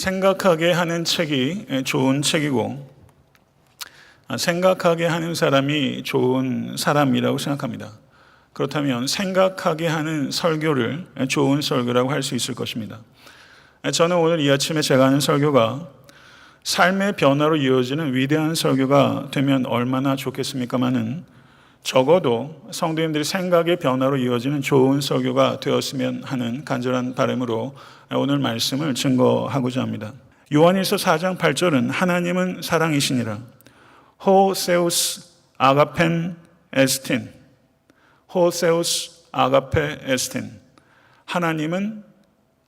생각하게 하는 책이 좋은 책이고 생각하게 하는 사람이 좋은 사람이라고 생각합니다. 그렇다면 생각하게 하는 설교를 좋은 설교라고 할 수 있을 것입니다. 저는 오늘 이 아침에 제가 하는 설교가 삶의 변화로 이어지는 위대한 설교가 되면 얼마나 좋겠습니까마는 적어도 성도님들이 생각의 변화로 이어지는 좋은 설교가 되었으면 하는 간절한 바람으로 오늘 말씀을 증거하고자 합니다. 요한일서 4장 8절은 하나님은 사랑이시니라. 호세우스 아가펜 에스틴. 호세우스 아가페 에스틴. 하나님은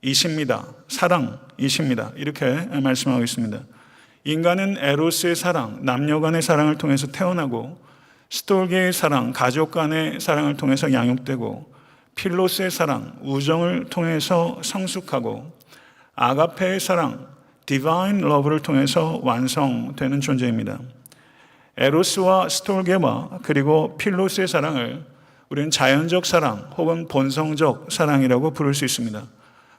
이십니다. 사랑이십니다. 이렇게 말씀하고 있습니다. 인간은 에로스의 사랑, 남녀 간의 사랑을 통해서 태어나고 스톨게의 사랑, 가족 간의 사랑을 통해서 양육되고 필로스의 사랑, 우정을 통해서 성숙하고 아가페의 사랑, 디바인 러브를 통해서 완성되는 존재입니다. 에로스와 스톨게와 그리고 필로스의 사랑을 우리는 자연적 사랑 혹은 본성적 사랑이라고 부를 수 있습니다.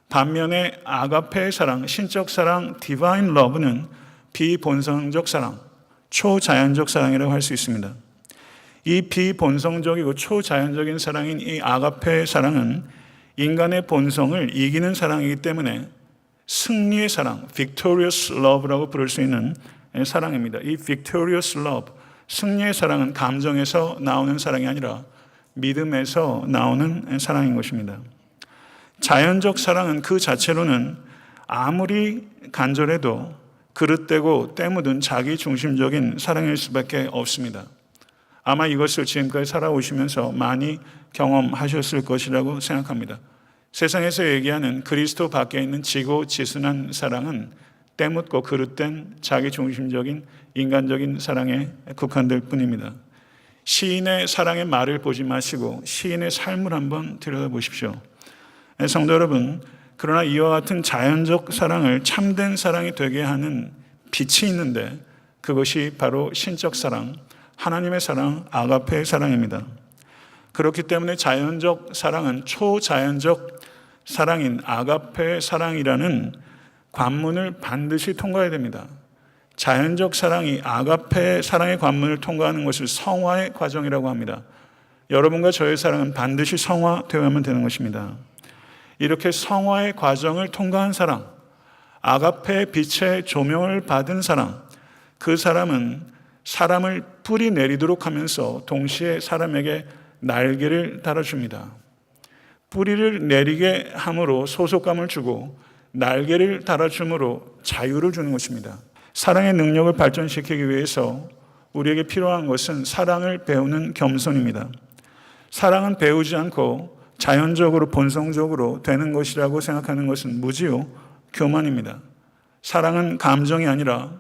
반면에 아가페의 사랑, 신적 사랑, 디바인 러브는 비본성적 사랑, 초자연적 사랑이라고 할 수 있습니다. 이 비본성적이고 초자연적인 사랑인 이 아가페의 사랑은 인간의 본성을 이기는 사랑이기 때문에 승리의 사랑, victorious love라고 부를 수 있는 사랑입니다. 이 victorious love, 승리의 사랑은 감정에서 나오는 사랑이 아니라 믿음에서 나오는 사랑인 것입니다. 자연적 사랑은 그 자체로는 아무리 간절해도 그릇되고 때묻은 자기 중심적인 사랑일 수밖에 없습니다. 아마 이것을 지금까지 살아오시면서 많이 경험하셨을 것이라고 생각합니다. 세상에서 얘기하는 그리스도 밖에 있는 지고지순한 사랑은 때묻고 그릇된 자기 중심적인 인간적인 사랑에 국한될 뿐입니다. 시인의 사랑의 말을 보지 마시고 시인의 삶을 한번 들여다보십시오. 성도 여러분, 그러나 이와 같은 자연적 사랑을 참된 사랑이 되게 하는 빛이 있는데 그것이 바로 신적 사랑, 하나님의 사랑, 아가페의 사랑입니다. 그렇기 때문에 자연적 사랑은 초자연적 사랑인 아가페의 사랑이라는 관문을 반드시 통과해야 됩니다. 자연적 사랑이 아가페의 사랑의 관문을 통과하는 것을 성화의 과정이라고 합니다. 여러분과 저의 사랑은 반드시 성화되어야만 되는 것입니다. 이렇게 성화의 과정을 통과한 사랑, 아가페의 빛의 조명을 받은 사랑, 그 사람은 사람을 뿌리 내리도록 하면서 동시에 사람에게 날개를 달아줍니다. 뿌리를 내리게 함으로 소속감을 주고 날개를 달아줌으로 자유를 주는 것입니다. 사랑의 능력을 발전시키기 위해서 우리에게 필요한 것은 사랑을 배우는 겸손입니다. 사랑은 배우지 않고 자연적으로 본성적으로 되는 것이라고 생각하는 것은 무지요 교만입니다. 사랑은 감정이 아니라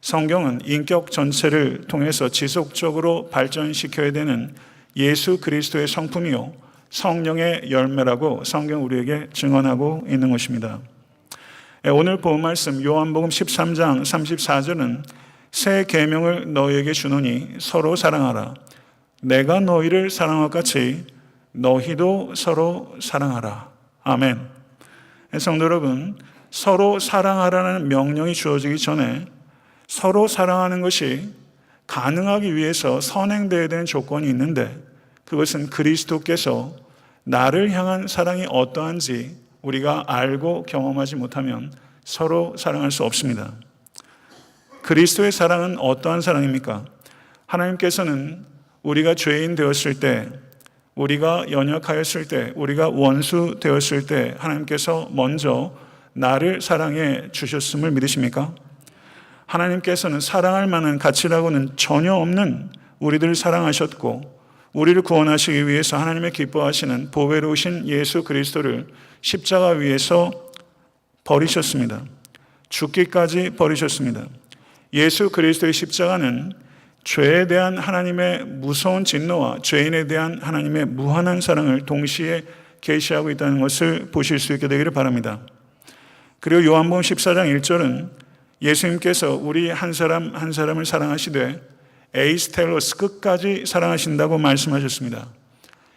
성경은 인격 전체를 통해서 지속적으로 발전시켜야 되는 예수 그리스도의 성품이요 성령의 열매라고 성경 우리에게 증언하고 있는 것입니다. 오늘 본 말씀 요한복음 13장 34절은 새 계명을 너희에게 주노니 서로 사랑하라. 내가 너희를 사랑한 것 같이 너희도 서로 사랑하라. 아멘. 성도 여러분, 서로 사랑하라는 명령이 주어지기 전에 서로 사랑하는 것이 가능하기 위해서 선행되어야 되는 조건이 있는데 그것은 그리스도께서 나를 향한 사랑이 어떠한지 우리가 알고 경험하지 못하면 서로 사랑할 수 없습니다. 그리스도의 사랑은 어떠한 사랑입니까? 하나님께서는 우리가 죄인 되었을 때, 우리가 연약하였을 때, 우리가 원수 되었을 때 하나님께서 먼저 나를 사랑해 주셨음을 믿으십니까? 하나님께서는 사랑할 만한 가치라고는 전혀 없는 우리들을 사랑하셨고 우리를 구원하시기 위해서 하나님의 기뻐하시는 보배로우신 예수 그리스도를 십자가 위에서 버리셨습니다. 죽기까지 버리셨습니다. 예수 그리스도의 십자가는 죄에 대한 하나님의 무서운 진노와 죄인에 대한 하나님의 무한한 사랑을 동시에 계시하고 있다는 것을 보실 수 있게 되기를 바랍니다. 그리고 요한복음 14장 1절은 예수님께서 우리 한 사람 한 사람을 사랑하시되 에이스텔로스 끝까지 사랑하신다고 말씀하셨습니다.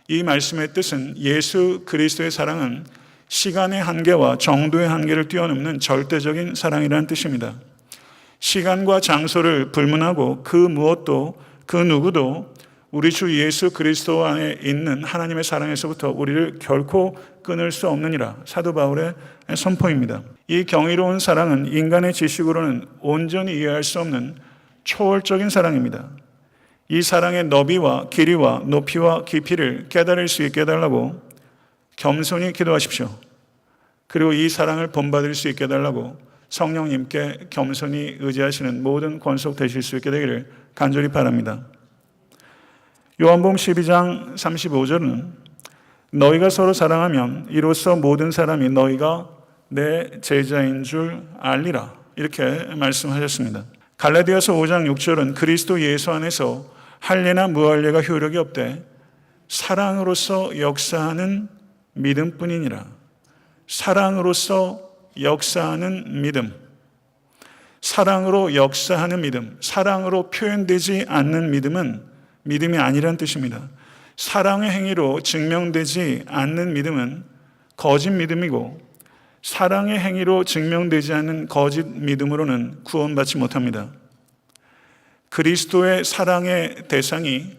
이 말씀의 뜻은 예수 그리스도의 사랑은 시간의 한계와 정도의 한계를 뛰어넘는 절대적인 사랑이라는 뜻입니다. 시간과 장소를 불문하고 그 무엇도 그 누구도 우리 주 예수 그리스도 안에 있는 하나님의 사랑에서부터 우리를 결코 끊을 수 없느니라. 사도 바울의 선포입니다. 이 경이로운 사랑은 인간의 지식으로는 온전히 이해할 수 없는 초월적인 사랑입니다. 이 사랑의 너비와 길이와 높이와 깊이를 깨달을 수 있게 해달라고 겸손히 기도하십시오. 그리고 이 사랑을 본받을 수 있게 해달라고 성령님께 겸손히 의지하시는 모든 권속 되실 수 있게 되기를 간절히 바랍니다. 요한복음 12장 35절은 너희가 서로 사랑하면 이로써 모든 사람이 너희가 내 제자인 줄 알리라, 이렇게 말씀하셨습니다. 갈라디아서 5장 6절은 그리스도 예수 안에서 할례나 무할례가 효력이 없되 사랑으로서 역사하는 믿음뿐이니라. 사랑으로서 역사하는 믿음, 사랑으로 역사하는 믿음, 사랑으로 표현되지 않는 믿음은 믿음이 아니라는 뜻입니다. 사랑의 행위로 증명되지 않는 믿음은 거짓 믿음이고 사랑의 행위로 증명되지 않는 거짓 믿음으로는 구원받지 못합니다. 그리스도의 사랑의 대상이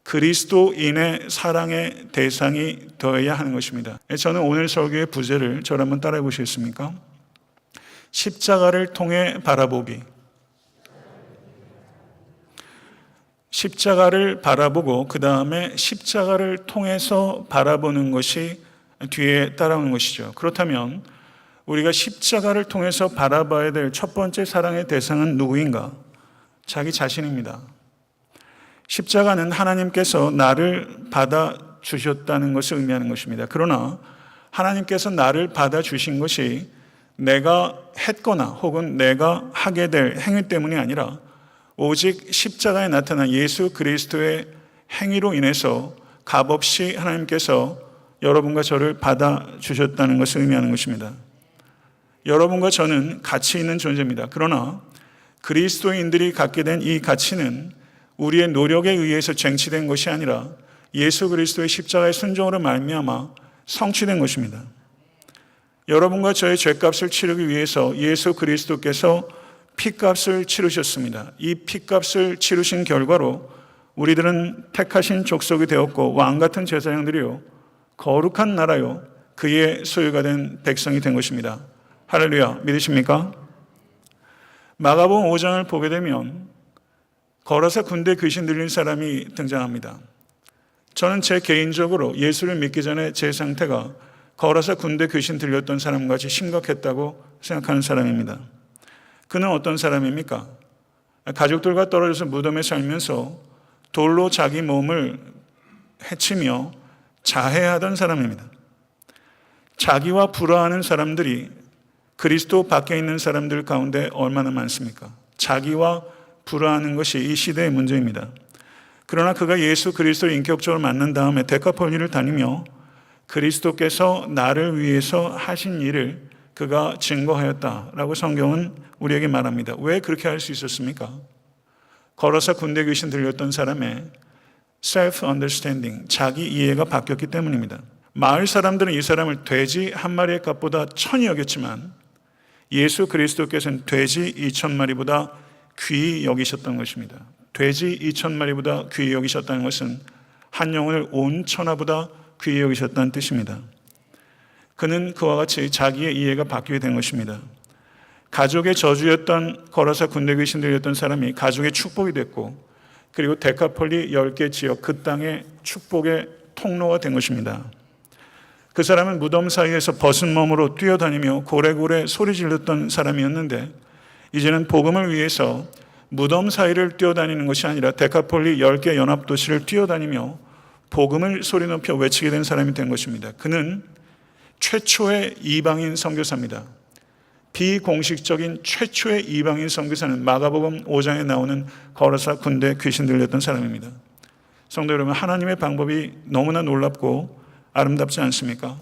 그리스도인의 사랑의 대상이 되어야 하는 것입니다. 저는 오늘 설교의 부제를 저를 한번 따라해 보시겠습니까? 십자가를 통해 바라보기. 십자가를 바라보고 그 다음에 십자가를 통해서 바라보는 것이 뒤에 따라오는 것이죠. 그렇다면 우리가 십자가를 통해서 바라봐야 될 첫 번째 사랑의 대상은 누구인가? 자기 자신입니다. 십자가는 하나님께서 나를 받아주셨다는 것을 의미하는 것입니다. 그러나 하나님께서 나를 받아주신 것이 내가 했거나 혹은 내가 하게 될 행위 때문이 아니라 오직 십자가에 나타난 예수 그리스도의 행위로 인해서 값없이 하나님께서 여러분과 저를 받아주셨다는 것을 의미하는 것입니다. 여러분과 저는 가치 있는 존재입니다. 그러나 그리스도인들이 갖게 된 이 가치는 우리의 노력에 의해서 쟁취된 것이 아니라 예수 그리스도의 십자가의 순종으로 말미암아 성취된 것입니다. 여러분과 저의 죄값을 치르기 위해서 예수 그리스도께서 피값을 치르셨습니다. 이 피값을 치르신 결과로 우리들은 택하신 족속이 되었고 왕같은 제사장들이요 거룩한 나라요 그의 소유가 된 백성이 된 것입니다. 할렐루야, 믿으십니까? 마가복음 5장을 보게 되면 거라사 군대 귀신 들린 사람이 등장합니다. 저는 제 개인적으로 예수를 믿기 전에 제 상태가 거라사 군대 귀신 들렸던 사람과 같이 심각했다고 생각하는 사람입니다. 그는 어떤 사람입니까? 가족들과 떨어져서 무덤에 살면서 돌로 자기 몸을 해치며 자해하던 사람입니다. 자기와 불화하는 사람들이 그리스도 밖에 있는 사람들 가운데 얼마나 많습니까? 자기와 불화하는 것이 이 시대의 문제입니다. 그러나 그가 예수 그리스도를 인격적으로 만난 다음에 데카폴리를 다니며 그리스도께서 나를 위해서 하신 일을 그가 증거하였다라고 성경은 우리에게 말합니다. 왜 그렇게 할 수 있었습니까? 걸어서 군대 귀신 들렸던 사람의 self-understanding, 자기 이해가 바뀌었기 때문입니다. 마을 사람들은 이 사람을 돼지 한 마리의 값보다 천이 여겼지만 예수 그리스도께서는 돼지 2,000마리보다 귀히 여기셨던 것입니다. 돼지 2,000마리보다 귀히 여기셨다는 것은 한 영혼을 온 천하보다 귀히 여기셨다는 뜻입니다. 그는 그와 같이 자기의 이해가 바뀌게 된 것입니다. 가족의 저주였던 거라사 군대 귀신 들렸던 사람이 가족의 축복이 됐고 그리고 데카폴리 10개 지역 그 땅의 축복의 통로가 된 것입니다. 그 사람은 무덤 사이에서 벗은 몸으로 뛰어다니며 고래고래 소리 질렀던 사람이었는데 이제는 복음을 위해서 무덤 사이를 뛰어다니는 것이 아니라 데카폴리 10개 연합도시를 뛰어다니며 복음을 소리 높여 외치게 된 사람이 된 것입니다. 그는 최초의 이방인 선교사입니다. 비공식적인 최초의 이방인 선교사는 마가복음 5장에 나오는 거라사 군대 귀신 들렸던 사람입니다. 성도 여러분, 하나님의 방법이 너무나 놀랍고 아름답지 않습니까?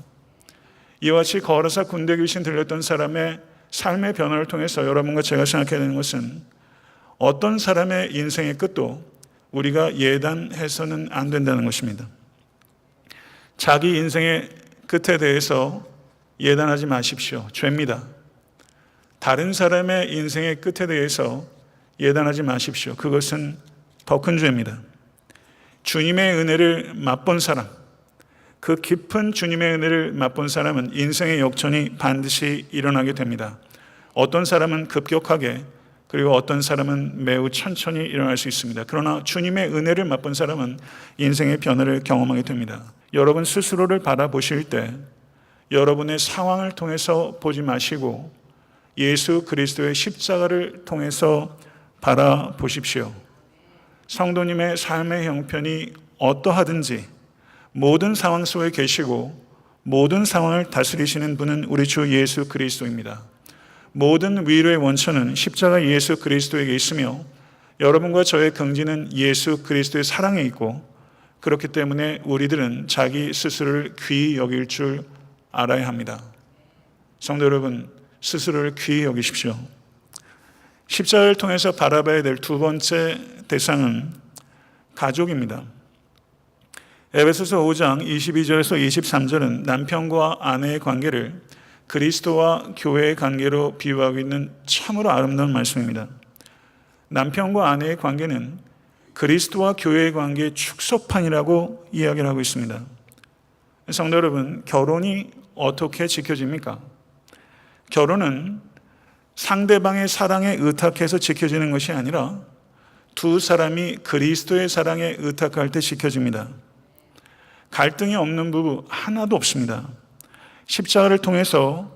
이와 같이 거라사 군대 귀신 들렸던 사람의 삶의 변화를 통해서 여러분과 제가 생각해야 되는 것은 어떤 사람의 인생의 끝도 우리가 예단해서는 안 된다는 것입니다. 자기 인생의 끝에 대해서 예단하지 마십시오. 죄입니다. 다른 사람의 인생의 끝에 대해서 예단하지 마십시오. 그것은 더 큰 죄입니다. 주님의 은혜를 맛본 사람, 그 깊은 주님의 은혜를 맛본 사람은 인생의 역전이 반드시 일어나게 됩니다. 어떤 사람은 급격하게, 그리고 어떤 사람은 매우 천천히 일어날 수 있습니다. 그러나 주님의 은혜를 맛본 사람은 인생의 변화를 경험하게 됩니다. 여러분 스스로를 바라보실 때 여러분의 상황을 통해서 보지 마시고 예수 그리스도의 십자가를 통해서 바라보십시오. 성도님의 삶의 형편이 어떠하든지 모든 상황 속에 계시고 모든 상황을 다스리시는 분은 우리 주 예수 그리스도입니다. 모든 위로의 원천은 십자가 예수 그리스도에게 있으며 여러분과 저의 긍지는 예수 그리스도의 사랑에 있고, 그렇기 때문에 우리들은 자기 스스로를 귀히 여길 줄 알아야 합니다. 성도 여러분, 스스로를 귀히 여기십시오. 십자가를 통해서 바라봐야 될 두 번째 대상은 가족입니다. 에베소서 5장 22절에서 23절은 남편과 아내의 관계를 그리스도와 교회의 관계로 비유하고 있는 참으로 아름다운 말씀입니다. 남편과 아내의 관계는 그리스도와 교회의 관계의 축소판이라고 이야기를 하고 있습니다. 성도 여러분, 결혼이 어떻게 지켜집니까? 결혼은 상대방의 사랑에 의탁해서 지켜지는 것이 아니라 두 사람이 그리스도의 사랑에 의탁할 때 지켜집니다. 갈등이 없는 부부 하나도 없습니다. 십자가를 통해서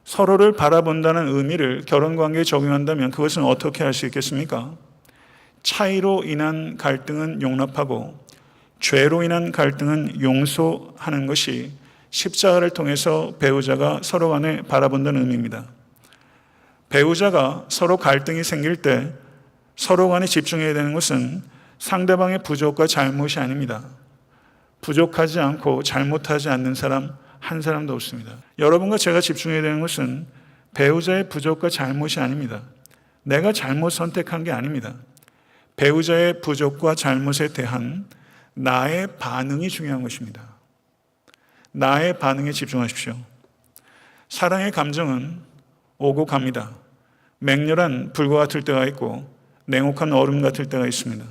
서로를 바라본다는 의미를 결혼관계에 적용한다면 그것은 어떻게 할 수 있겠습니까? 차이로 인한 갈등은 용납하고 죄로 인한 갈등은 용서하는 것이 십자가를 통해서 배우자가 서로 간에 바라본다는 의미입니다. 배우자가 서로 갈등이 생길 때 서로 간에 집중해야 되는 것은 상대방의 부족과 잘못이 아닙니다. 부족하지 않고 잘못하지 않는 사람 한 사람도 없습니다. 여러분과 제가 집중해야 되는 것은 배우자의 부족과 잘못이 아닙니다. 내가 잘못 선택한 게 아닙니다. 배우자의 부족과 잘못에 대한 나의 반응이 중요한 것입니다. 나의 반응에 집중하십시오. 사랑의 감정은 오고 갑니다. 맹렬한 불과 같을 때가 있고 냉혹한 얼음 같을 때가 있습니다.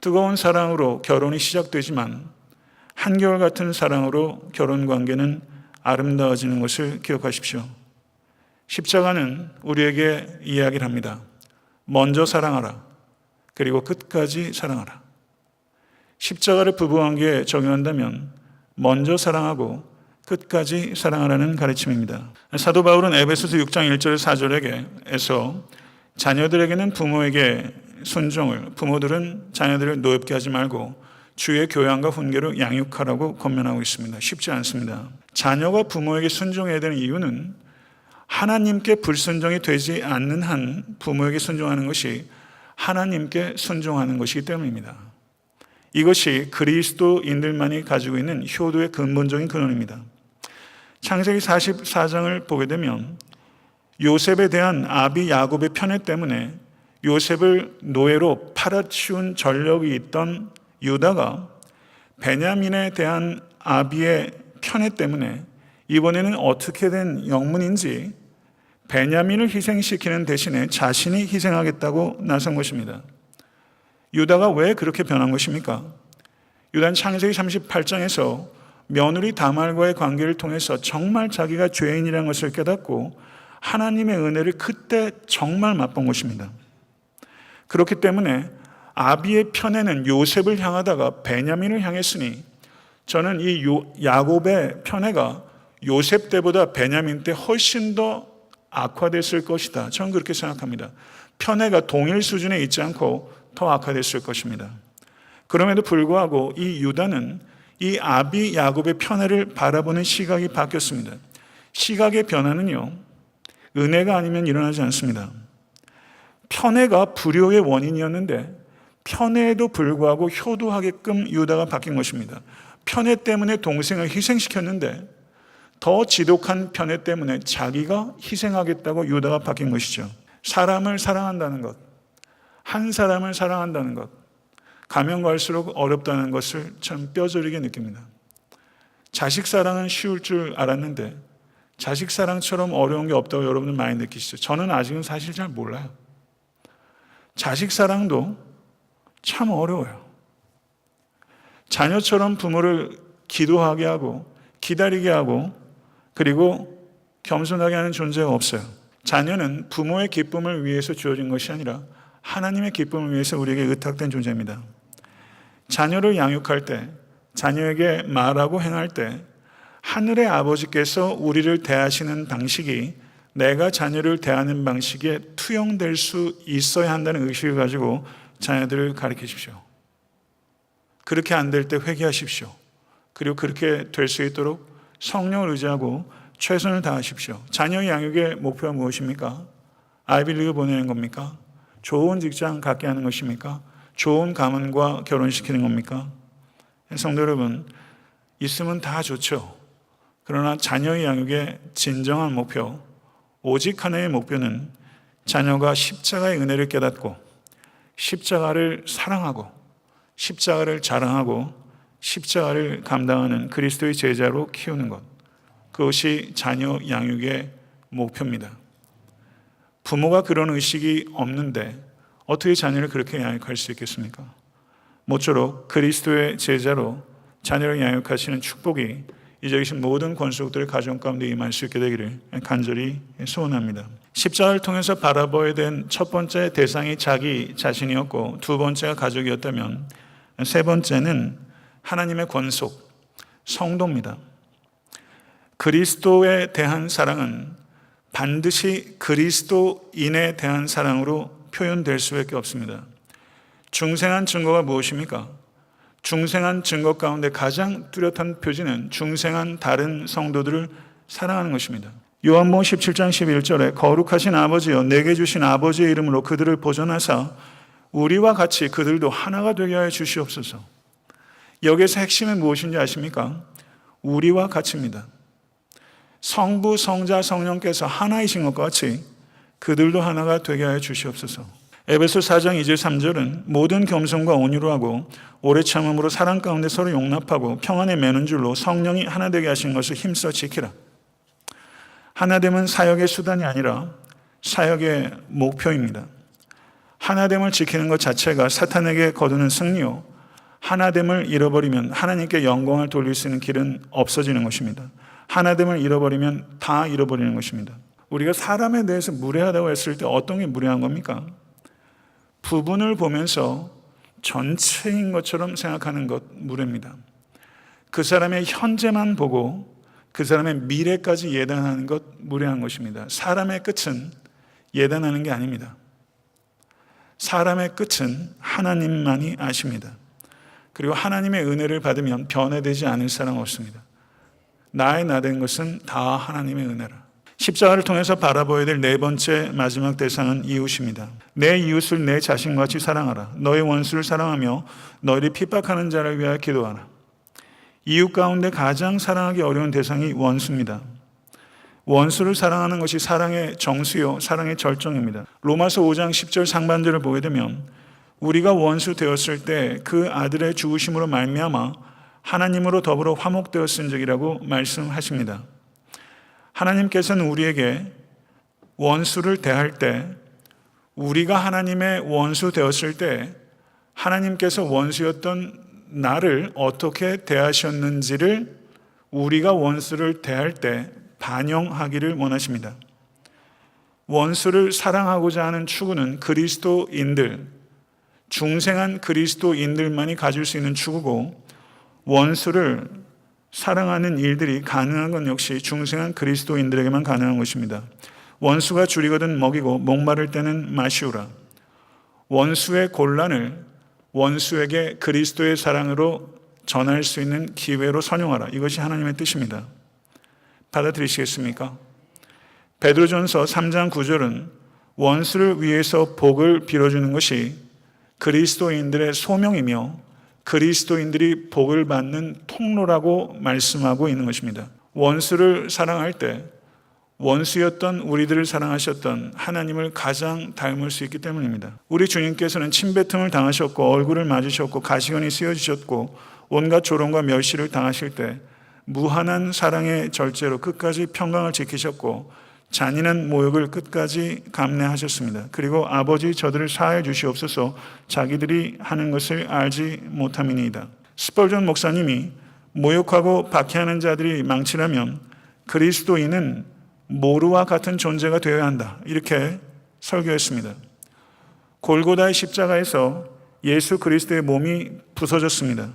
뜨거운 사랑으로 결혼이 시작되지만 한결 같은 사랑으로 결혼 관계는 아름다워지는 것을 기억하십시오. 십자가는 우리에게 이야기를 합니다. 먼저 사랑하라. 그리고 끝까지 사랑하라. 십자가를 부부관계에 적용한다면 먼저 사랑하고 끝까지 사랑하라는 가르침입니다. 사도 바울은 에베소서 6장 1절 4절에서 자녀들에게는 부모에게 순종을, 부모들은 자녀들을 노엽게 하지 말고 주의 교양과 훈계로 양육하라고 권면하고 있습니다. 쉽지 않습니다. 자녀가 부모에게 순종해야 되는 이유는 하나님께 불순종이 되지 않는 한 부모에게 순종하는 것이 하나님께 순종하는 것이기 때문입니다. 이것이 그리스도인들만이 가지고 있는 효도의 근본적인 근원입니다. 창세기 44장을 보게 되면 요셉에 대한 아비 야곱의 편애 때문에 요셉을 노예로 팔아치운 전력이 있던 유다가 베냐민에 대한 아비의 편애 때문에 이번에는 어떻게 된 영문인지 베냐민을 희생시키는 대신에 자신이 희생하겠다고 나선 것입니다. 유다가 왜 그렇게 변한 것입니까? 유다는 창세기 38장에서 며느리 다말과의 관계를 통해서 정말 자기가 죄인이라는 것을 깨닫고 하나님의 은혜를 그때 정말 맛본 것입니다. 그렇기 때문에 아비의 편애는 요셉을 향하다가 베냐민을 향했으니 저는 이 야곱의 편애가 요셉 때보다 베냐민 때 훨씬 더 악화됐을 것이다. 저는 그렇게 생각합니다. 편애가 동일 수준에 있지 않고 더 악화됐을 것입니다. 그럼에도 불구하고 이 유다는 이 아비 야곱의 편애를 바라보는 시각이 바뀌었습니다. 시각의 변화는요, 은혜가 아니면 일어나지 않습니다. 편애가 불효의 원인이었는데 편애에도 불구하고 효도하게끔 유다가 바뀐 것입니다. 편애 때문에 동생을 희생시켰는데 더 지독한 편애 때문에 자기가 희생하겠다고 유다가 바뀐 것이죠. 사람을 사랑한다는 것, 한 사람을 사랑한다는 것, 가면 갈수록 어렵다는 것을 참 뼈저리게 느낍니다. 자식 사랑은 쉬울 줄 알았는데 자식 사랑처럼 어려운 게 없다고 여러분들 많이 느끼시죠? 저는 아직은 사실 잘 몰라요. 자식 사랑도 참 어려워요. 자녀처럼 부모를 기도하게 하고 기다리게 하고 그리고 겸손하게 하는 존재가 없어요. 자녀는 부모의 기쁨을 위해서 주어진 것이 아니라 하나님의 기쁨을 위해서 우리에게 의탁된 존재입니다. 자녀를 양육할 때, 자녀에게 말하고 행할 때 하늘의 아버지께서 우리를 대하시는 방식이 내가 자녀를 대하는 방식에 투영될 수 있어야 한다는 의식을 가지고 자녀들을 가르치십시오. 그렇게 안 될 때 회개하십시오. 그리고 그렇게 될 수 있도록 성령을 의지하고 최선을 다하십시오. 자녀 양육의 목표가 무엇입니까? 아이비리그 보내는 겁니까? 좋은 직장 갖게 하는 것입니까? 좋은 가문과 결혼시키는 겁니까? 성도 여러분, 있으면 다 좋죠. 그러나 자녀의 양육의 진정한 목표, 오직 하나의 목표는 자녀가 십자가의 은혜를 깨닫고 십자가를 사랑하고 십자가를 자랑하고 십자가를 감당하는 그리스도의 제자로 키우는 것. 그것이 자녀 양육의 목표입니다. 부모가 그런 의식이 없는데 어떻게 자녀를 그렇게 양육할 수 있겠습니까? 모쪼록 그리스도의 제자로 자녀를 양육하시는 축복이 이 자리에 계신 모든 권속들의 가정 가운데 임할 수 있게 되기를 간절히 소원합니다. 십자가를 통해서 바라봐야 된 첫 번째 대상이 자기 자신이었고 두 번째가 가족이었다면 세 번째는 하나님의 권속, 성도입니다. 그리스도에 대한 사랑은 반드시 그리스도인에 대한 사랑으로 표현될 수밖에 없습니다. 중생한 증거가 무엇입니까? 중생한 증거 가운데 가장 뚜렷한 표지는 중생한 다른 성도들을 사랑하는 것입니다. 요한복음 17장 11절에 거룩하신 아버지여 내게 주신 아버지의 이름으로 그들을 보존하사 우리와 같이 그들도 하나가 되게 하여 주시옵소서. 여기에서 핵심이 무엇인지 아십니까? 우리와 같이입니다. 성부, 성자, 성령께서 하나이신 것과 같이 그들도 하나가 되게 하여 주시옵소서. 에베소 4장 2절 3절은 모든 겸손과 온유로 하고 오래 참음으로 사랑 가운데 서로 용납하고 평안에 매는 줄로 성령이 하나 되게 하신 것을 힘써 지키라. 하나됨은 사역의 수단이 아니라 사역의 목표입니다. 하나됨을 지키는 것 자체가 사탄에게 거두는 승리요, 하나됨을 잃어버리면 하나님께 영광을 돌릴 수 있는 길은 없어지는 것입니다. 하나됨을 잃어버리면 다 잃어버리는 것입니다. 우리가 사람에 대해서 무례하다고 했을 때 어떤 게 무례한 겁니까? 부분을 보면서 전체인 것처럼 생각하는 것 무례입니다. 그 사람의 현재만 보고 그 사람의 미래까지 예단하는 것 무례한 것입니다. 사람의 끝은 예단하는 게 아닙니다. 사람의 끝은 하나님만이 아십니다. 그리고 하나님의 은혜를 받으면 변해되지 않을 사람 없습니다. 나의 나된 것은 다 하나님의 은혜라. 십자가를 통해서 바라봐야 될 네 번째 마지막 대상은 이웃입니다. 내 이웃을 내 자신과 같이 사랑하라. 너의 원수를 사랑하며 너희를 핍박하는 자를 위하여 기도하라. 이웃 가운데 가장 사랑하기 어려운 대상이 원수입니다. 원수를 사랑하는 것이 사랑의 정수요 사랑의 절정입니다. 로마서 5장 10절 상반절을 보게 되면 우리가 원수 되었을 때 그 아들의 죽으심으로 말미암아 하나님으로 더불어 화목되었은적이라고 말씀하십니다. 하나님께서는 우리에게 원수를 대할 때 우리가 하나님의 원수 되었을 때 하나님께서 원수였던 나를 어떻게 대하셨는지를 우리가 원수를 대할 때 반영하기를 원하십니다. 원수를 사랑하고자 하는 추구는 그리스도인들, 중생한 그리스도인들만이 가질 수 있는 추구고 원수를 사랑하는 일들이 가능한 건 역시 중생한 그리스도인들에게만 가능한 것입니다. 원수가 줄이거든 먹이고 목마를 때는 마시우라. 원수의 곤란을 원수에게 그리스도의 사랑으로 전할 수 있는 기회로 선용하라. 이것이 하나님의 뜻입니다. 받아들이시겠습니까? 베드로전서 3장 9절은 원수를 위해서 복을 빌어주는 것이 그리스도인들의 소명이며 그리스도인들이 복을 받는 통로라고 말씀하고 있는 것입니다. 원수를 사랑할 때 원수였던 우리들을 사랑하셨던 하나님을 가장 닮을 수 있기 때문입니다. 우리 주님께서는 침뱉음을 당하셨고 얼굴을 맞으셨고 가시관이 쓰여지셨고 온갖 조롱과 멸시를 당하실 때 무한한 사랑의 절제로 끝까지 평강을 지키셨고 잔인한 모욕을 끝까지 감내하셨습니다. 그리고 아버지 저들을 사하여 주시옵소서 자기들이 하는 것을 알지 못함이니이다. 스펄전 목사님이 모욕하고 박해하는 자들이 망치라면 그리스도인은 모루와 같은 존재가 되어야 한다. 이렇게 설교했습니다. 골고다의 십자가에서 예수 그리스도의 몸이 부서졌습니다.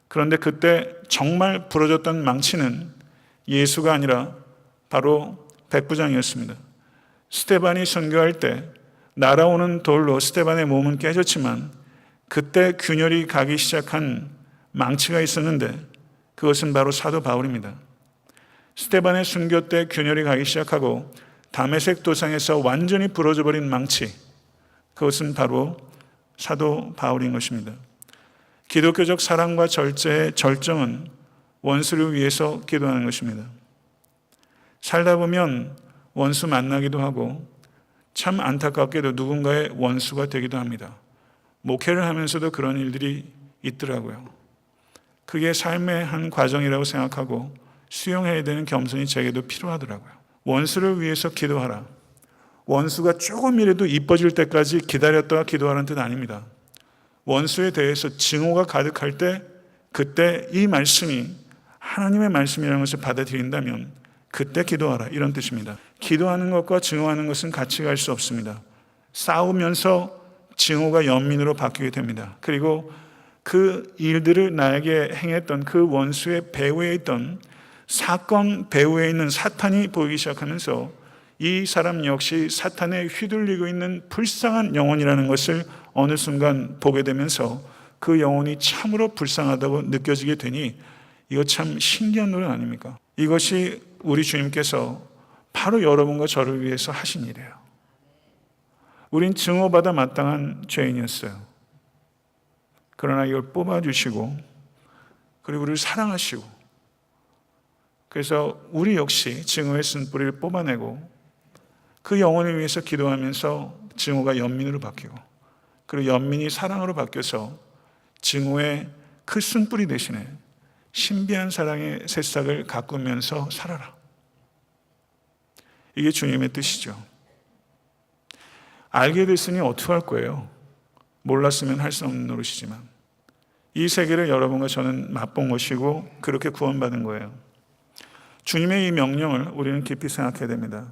그런데 그때 정말 부러졌던 망치는 예수가 아니라 바로 백부장이었습니다. 스데반이 순교할 때 날아오는 돌로 스데반의 몸은 깨졌지만 그때 균열이 가기 시작한 망치가 있었는데 그것은 바로 사도 바울입니다. 스데반의 순교 때 균열이 가기 시작하고 다메섹 도상에서 완전히 부러져 버린 망치, 그것은 바로 사도 바울인 것입니다. 기독교적 사랑과 절제의 절정은 원수를 위해서 기도하는 것입니다. 살다 보면 원수 만나기도 하고 참 안타깝게도 누군가의 원수가 되기도 합니다. 목회를 하면서도 그런 일들이 있더라고요. 그게 삶의 한 과정이라고 생각하고 수용해야 되는 겸손이 제게도 필요하더라고요. 원수를 위해서 기도하라. 원수가 조금이라도 이뻐질 때까지 기다렸다가 기도하라는 뜻 아닙니다. 원수에 대해서 증오가 가득할 때 그때 이 말씀이 하나님의 말씀이라는 것을 받아들인다면 그때 기도하라, 이런 뜻입니다. 기도하는 것과 증오하는 것은 같이 갈 수 없습니다. 싸우면서 증오가 연민으로 바뀌게 됩니다. 그리고 그 일들을 나에게 행했던 그 원수의 배후에 있던 사건 배후에 있는 사탄이 보이기 시작하면서 이 사람 역시 사탄에 휘둘리고 있는 불쌍한 영혼이라는 것을 어느 순간 보게 되면서 그 영혼이 참으로 불쌍하다고 느껴지게 되니 이거 참 신기한 노래 아닙니까? 이것이 우리 주님께서 바로 여러분과 저를 위해서 하신 일이에요. 우린 증오받아 마땅한 죄인이었어요. 그러나 이걸 뽑아주시고 그리고 우리를 사랑하시고 그래서 우리 역시 증오의 쓴뿌리를 뽑아내고 그 영혼을 위해서 기도하면서 증오가 연민으로 바뀌고 그리고 연민이 사랑으로 바뀌어서 증오의 그 쓴뿌리 대신에 신비한 사랑의 새싹을 가꾸면서 살아라. 이게 주님의 뜻이죠. 알게 됐으니 어떡할 거예요? 몰랐으면 할 수 없는 노릇이지만 이 세계를 여러분과 저는 맛본 것이고 그렇게 구원받은 거예요. 주님의 이 명령을 우리는 깊이 생각해야 됩니다.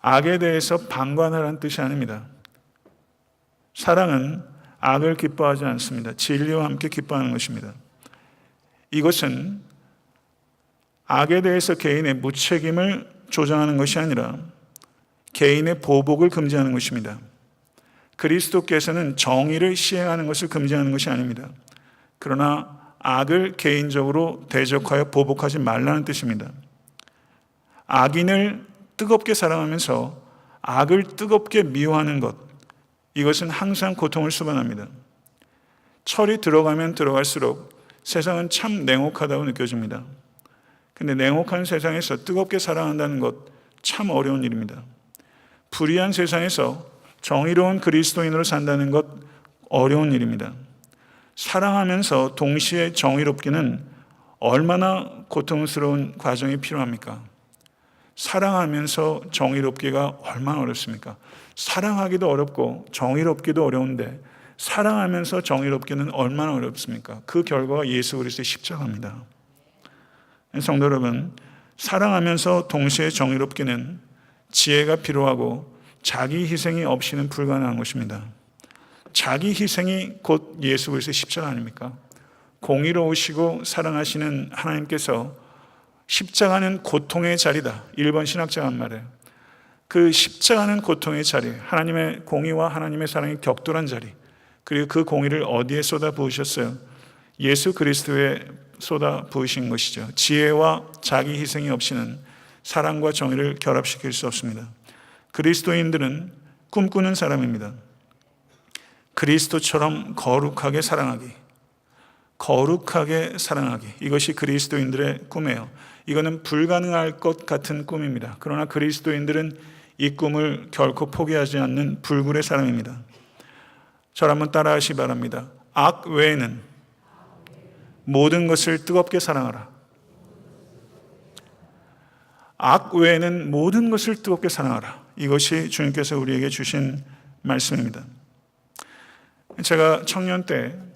악에 대해서 방관하라는 뜻이 아닙니다. 사랑은 악을 기뻐하지 않습니다. 진리와 함께 기뻐하는 것입니다. 이것은 악에 대해서 개인의 무책임을 조장하는 것이 아니라 개인의 보복을 금지하는 것입니다. 그리스도께서는 정의를 시행하는 것을 금지하는 것이 아닙니다. 그러나 악을 개인적으로 대적하여 보복하지 말라는 뜻입니다. 악인을 뜨겁게 사랑하면서 악을 뜨겁게 미워하는 것, 이것은 항상 고통을 수반합니다. 철이 들어가면 들어갈수록 세상은 참 냉혹하다고 느껴집니다. 근데 냉혹한 세상에서 뜨겁게 사랑한다는 것 참 어려운 일입니다. 불의한 세상에서 정의로운 그리스도인으로 산다는 것 어려운 일입니다. 사랑하면서 동시에 정의롭기는 얼마나 고통스러운 과정이 필요합니까? 사랑하면서 정의롭기가 얼마나 어렵습니까? 사랑하기도 어렵고 정의롭기도 어려운데 사랑하면서 정의롭기는 얼마나 어렵습니까? 그 결과가 예수 그리스도의 십자가입니다. 성도 여러분, 사랑하면서 동시에 정의롭기는 지혜가 필요하고 자기 희생이 없이는 불가능한 것입니다. 자기 희생이 곧 예수 그리스도의 십자가 아닙니까? 공의로우시고 사랑하시는 하나님께서 십자가는 고통의 자리다. 1번 신학자가 한 말이에요. 그 십자가는 고통의 자리, 하나님의 공의와 하나님의 사랑이 격돌한 자리, 그리고 그 공의를 어디에 쏟아 부으셨어요? 예수 그리스도에 쏟아 부으신 것이죠. 지혜와 자기 희생이 없이는 사랑과 정의를 결합시킬 수 없습니다. 그리스도인들은 꿈꾸는 사람입니다. 그리스도처럼 거룩하게 사랑하기, 거룩하게 사랑하기, 이것이 그리스도인들의 꿈이에요. 이거는 불가능할 것 같은 꿈입니다. 그러나 그리스도인들은 이 꿈을 결코 포기하지 않는 불굴의 사람입니다. 저를 한번 따라하시기 바랍니다. 악 외에는 모든 것을 뜨겁게 사랑하라. 악 외에는 모든 것을 뜨겁게 사랑하라. 이것이 주님께서 우리에게 주신 말씀입니다. 제가 청년 때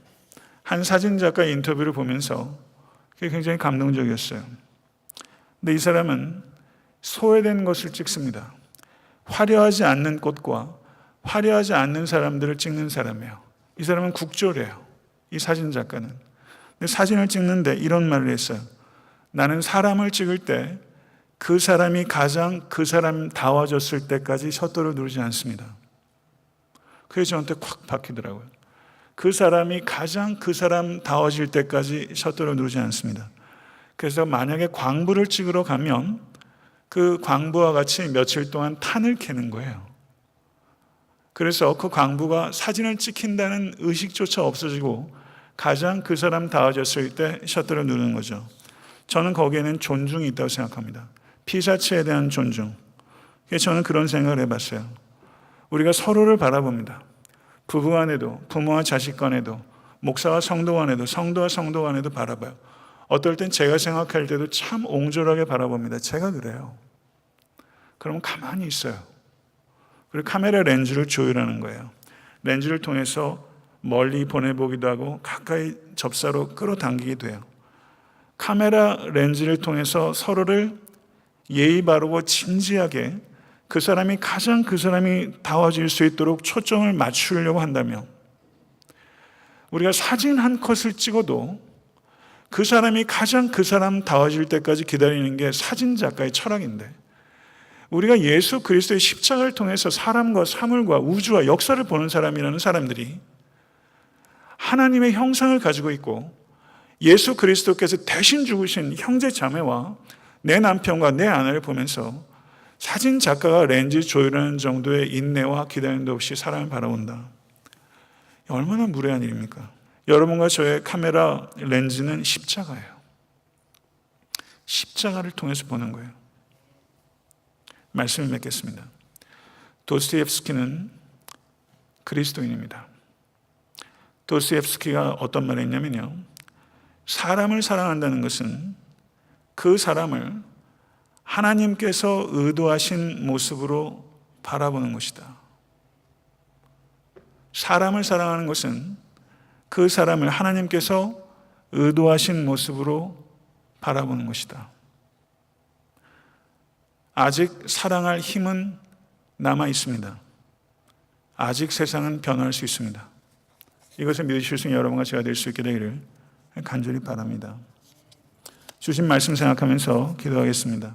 한 사진작가의 인터뷰를 보면서 그게 굉장히 감동적이었어요. 근데 이 사람은 소외된 것을 찍습니다. 화려하지 않는 꽃과 화려하지 않는 사람들을 찍는 사람이에요. 이 사람은 국조래요. 이 사진작가는. 근데 사진을 찍는데 이런 말을 했어요. 나는 사람을 찍을 때 그 사람이 가장 그 사람다워졌을 때까지 셔터를 누르지 않습니다. 그게 저한테 콱 박히더라고요. 그 사람이 가장 그 사람다워질 때까지 셔터를 누르지 않습니다. 그래서 만약에 광부를 찍으러 가면 그 광부와 같이 며칠 동안 탄을 캐는 거예요. 그래서 그 광부가 사진을 찍힌다는 의식조차 없어지고 가장 그 사람다워졌을 때 셔터를 누르는 거죠. 저는 거기에는 존중이 있다고 생각합니다. 피사체에 대한 존중. 저는 그런 생각을 해봤어요. 우리가 서로를 바라봅니다. 부부 간에도, 부모와 자식 간에도, 목사와 성도 간에도, 성도와 성도 간에도 바라봐요. 어떨 땐 제가 생각할 때도 참 옹졸하게 바라봅니다. 제가 그래요. 그러면 가만히 있어요. 그리고 카메라 렌즈를 조율하는 거예요. 렌즈를 통해서 멀리 보내보기도 하고 가까이 접사로 끌어당기기도 해요. 카메라 렌즈를 통해서 서로를 예의 바르고 진지하게 그 사람이 가장 그 사람이 다워질 수 있도록 초점을 맞추려고 한다면 우리가 사진 한 컷을 찍어도 그 사람이 가장 그 사람 다워질 때까지 기다리는 게 사진 작가의 철학인데 우리가 예수 그리스도의 십자가를 통해서 사람과 사물과 우주와 역사를 보는 사람이라는 사람들이 하나님의 형상을 가지고 있고 예수 그리스도께서 대신 죽으신 형제 자매와 내 남편과 내 아내를 보면서 사진 작가가 렌즈 조율하는 정도의 인내와 기다림도 없이 사람을 바라본다. 얼마나 무례한 일입니까? 여러분과 저의 카메라 렌즈는 십자가예요. 십자가를 통해서 보는 거예요. 말씀을 맺겠습니다. 도스토옙스키는 그리스도인입니다. 도스토옙스키가 어떤 말을 했냐면요. 사람을 사랑한다는 것은 그 사람을 하나님께서 의도하신 모습으로 바라보는 것이다. 사람을 사랑하는 것은 그 사람을 하나님께서 의도하신 모습으로 바라보는 것이다. 아직 사랑할 힘은 남아 있습니다. 아직 세상은 변할 수 있습니다. 이것을 믿으실 수 있는 여러분과 제가 될 수 있게 되기를 간절히 바랍니다. 주신 말씀 생각하면서 기도하겠습니다.